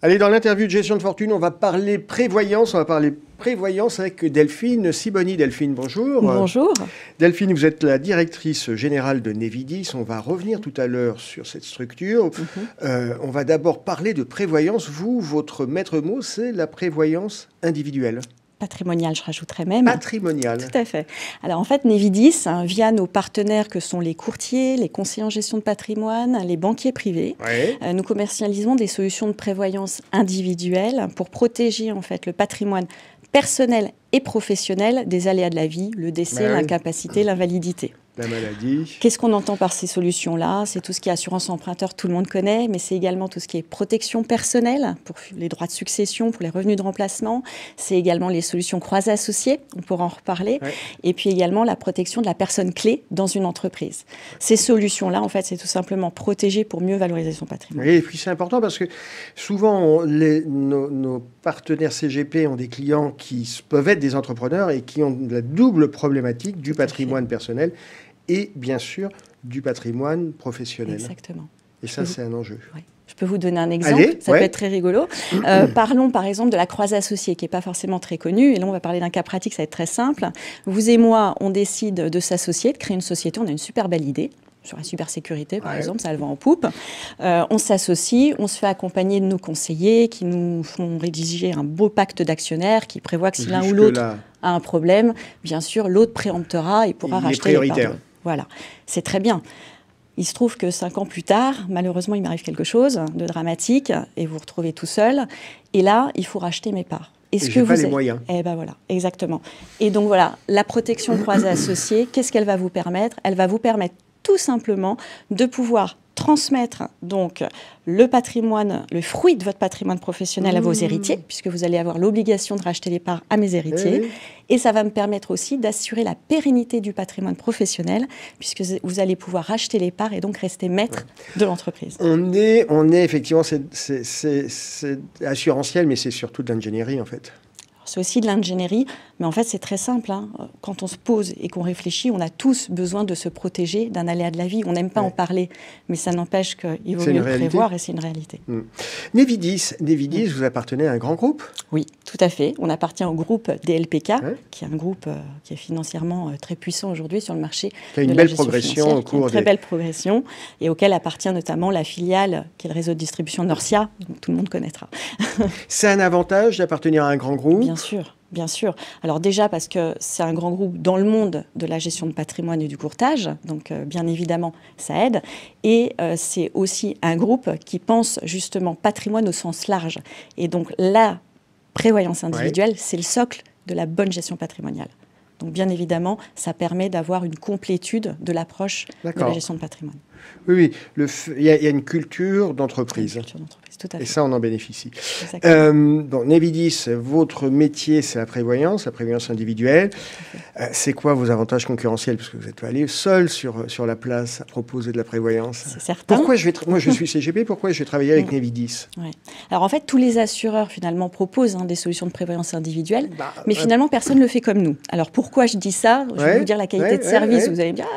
Allez, dans l'interview de gestion de fortune, on va parler prévoyance. On va parler prévoyance avec Delphine Sibony. Delphine, bonjour. Bonjour. Delphine, vous êtes la directrice générale de Nevidis. On va revenir tout à l'heure sur cette structure. On va d'abord parler de prévoyance. Vous, votre maître mot, c'est la prévoyance individuelle. Patrimonial, je rajouterais même. Patrimonial. Tout à fait. Alors en fait, Nevidis, via nos partenaires que sont les courtiers, les conseillers en gestion de patrimoine, les banquiers privés, nous commercialisons des solutions de prévoyance individuelle pour protéger en fait le patrimoine personnel et professionnel des aléas de la vie, le décès, l'incapacité, l'invalidité. La maladie. Qu'est-ce qu'on entend par ces solutions-là? C'est tout ce qui est assurance emprunteur, tout le monde connaît, mais c'est également tout ce qui est protection personnelle, pour les droits de succession, pour les revenus de remplacement. C'est également les solutions croisées associées, on pourra en reparler. Et puis également la protection de la personne clé dans une entreprise. Ces solutions-là, en fait, c'est tout simplement protéger pour mieux valoriser son patrimoine. Et puis c'est important parce que souvent, nos partenaires CGP ont des clients qui peuvent être des entrepreneurs et qui ont la double problématique du patrimoine personnel et bien sûr du patrimoine professionnel. Exactement. Et ça, c'est un enjeu. Ouais. Je peux vous donner un exemple, ça peut être très rigolo. Parlons par exemple de la croisée associée, qui n'est pas forcément très connue. Et là, on va parler d'un cas pratique, ça va être très simple. Vous et moi, on décide de s'associer, de créer une société. On a une super belle idée. Sur la cybersécurité, par exemple, ça le vend en poupe. On s'associe, on se fait accompagner de nos conseillers qui nous font rédiger un beau pacte d'actionnaires qui prévoit que si l'un ou l'autre a un problème, bien sûr, l'autre préemptera et pourra racheter les parts. Voilà, c'est très bien. Il se trouve que 5 ans plus tard, malheureusement, il m'arrive quelque chose de dramatique et vous vous retrouvez tout seul. Et là, il faut racheter mes parts. Est-ce que vous avez les moyens? Eh ben voilà, exactement. Et donc voilà, la protection croisée associée, qu'est-ce qu'elle va vous permettre? Elle va vous permettre tout simplement de pouvoir transmettre donc le patrimoine, le fruit de votre patrimoine professionnel à vos héritiers, puisque vous allez avoir l'obligation de racheter les parts à mes héritiers. Et ça va me permettre aussi d'assurer la pérennité du patrimoine professionnel, puisque vous allez pouvoir racheter les parts et donc rester maître de l'entreprise. On est effectivement, c'est assurantiel, mais c'est surtout de l'ingénierie en fait. C'est aussi de l'ingénierie, mais en fait, c'est très simple. Quand on se pose et qu'on réfléchit, on a tous besoin de se protéger d'un aléa de la vie. On n'aime pas en parler, mais ça n'empêche qu'il vaut mieux prévoir et c'est une réalité. Nevidis, vous appartenez à un grand groupe? Oui, tout à fait. On appartient au groupe DLPK, qui est un groupe qui est financièrement très puissant aujourd'hui sur le marché. Qui a une belle progression au cours une très belle progression et auquel appartient notamment la filiale qui est le réseau de distribution Norcia, dont tout le monde connaîtra. C'est un avantage d'appartenir à un grand groupe? Bien sûr. Bien sûr. Alors déjà parce que c'est un grand groupe dans le monde de la gestion de patrimoine et du courtage, donc bien évidemment ça aide. Et c'est aussi un groupe qui pense justement patrimoine au sens large. Et donc la prévoyance individuelle, c'est le socle de la bonne gestion patrimoniale. Donc bien évidemment, ça permet d'avoir une complétude de l'approche de la gestion de patrimoine. Oui, il y a une culture d'entreprise. Tout à fait. Et ça, on en bénéficie. Bon, Nevidis, votre métier, c'est la prévoyance individuelle. C'est quoi vos avantages concurrentiels? Parce que vous êtes allé seul sur la place à proposer de la prévoyance. C'est certain. Pourquoi moi, je suis CGP, pourquoi je vais travailler avec Nevidis? Alors en fait, tous les assureurs, finalement, proposent des solutions de prévoyance individuelle, mais finalement, personne ne le fait comme nous. Alors pourquoi je dis ça? Je vais vous dire la qualité de service. Vous allez me dire...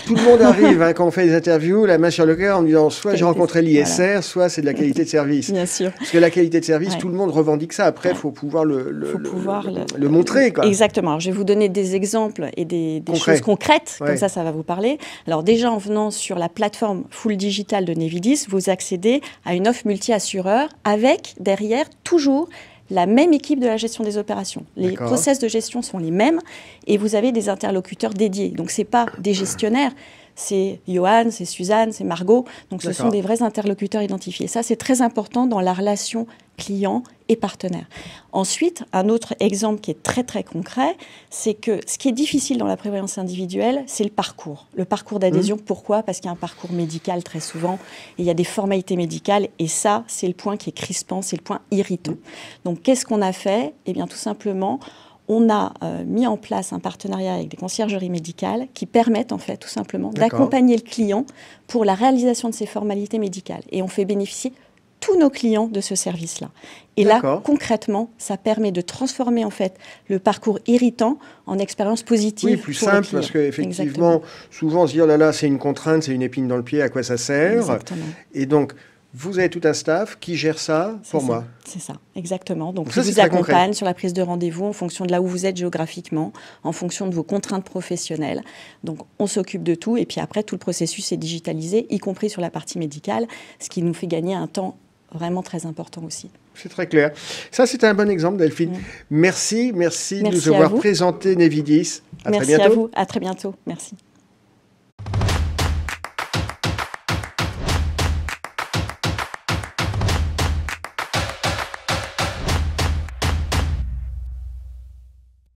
tout le monde arrive quand on fait des interviews, la main sur le cœur, en me disant soit j'ai rencontré l'ISR, soit c'est de la qualité de service. Bien sûr. Parce que la qualité de service, tout le monde revendique ça. Après, il faut pouvoir le montrer. Quoi. Exactement. Alors, je vais vous donner des exemples et des choses concrètes, comme ça va vous parler. Alors déjà, en venant sur la plateforme full digital de Nevidis, vous accédez à une offre multi-assureur avec derrière toujours la même équipe de la gestion des opérations. Les process de gestion sont les mêmes et vous avez des interlocuteurs dédiés. Donc, ce n'est pas des gestionnaires, c'est Johan, c'est Suzanne, c'est Margot. Donc, ce sont des vrais interlocuteurs identifiés. Ça, c'est très important dans la relation client et partenaire. Ensuite, un autre exemple qui est très, très concret, c'est que ce qui est difficile dans la prévoyance individuelle, c'est le parcours. Le parcours d'adhésion, pourquoi? Parce qu'il y a un parcours médical très souvent, et il y a des formalités médicales, et ça, c'est le point qui est crispant, c'est le point irritant. Donc, qu'est-ce qu'on a fait? Eh bien, tout simplement, on a mis en place un partenariat avec des conciergeries médicales qui permettent, en fait, tout simplement, d'accompagner le client pour la réalisation de ces formalités médicales. Et on fait bénéficier tous nos clients de ce service-là. Et là, concrètement, ça permet de transformer en fait le parcours irritant en expérience positive. Oui, plus simple, parce qu'effectivement, souvent on se dit, oh là là, c'est une contrainte, c'est une épine dans le pied, à quoi ça sert? Exactement. Et donc, vous avez tout un staff qui gère ça pour moi. C'est ça, exactement. Donc, ça, on vous accompagne sur la prise de rendez-vous en fonction de là où vous êtes géographiquement, en fonction de vos contraintes professionnelles. Donc, on s'occupe de tout. Et puis après, tout le processus est digitalisé, y compris sur la partie médicale, ce qui nous fait gagner un temps vraiment très important aussi. C'est très clair. Ça, c'est un bon exemple, Delphine. Merci de nous avoir présenté Nevidis. Merci à vous. À très bientôt. Merci.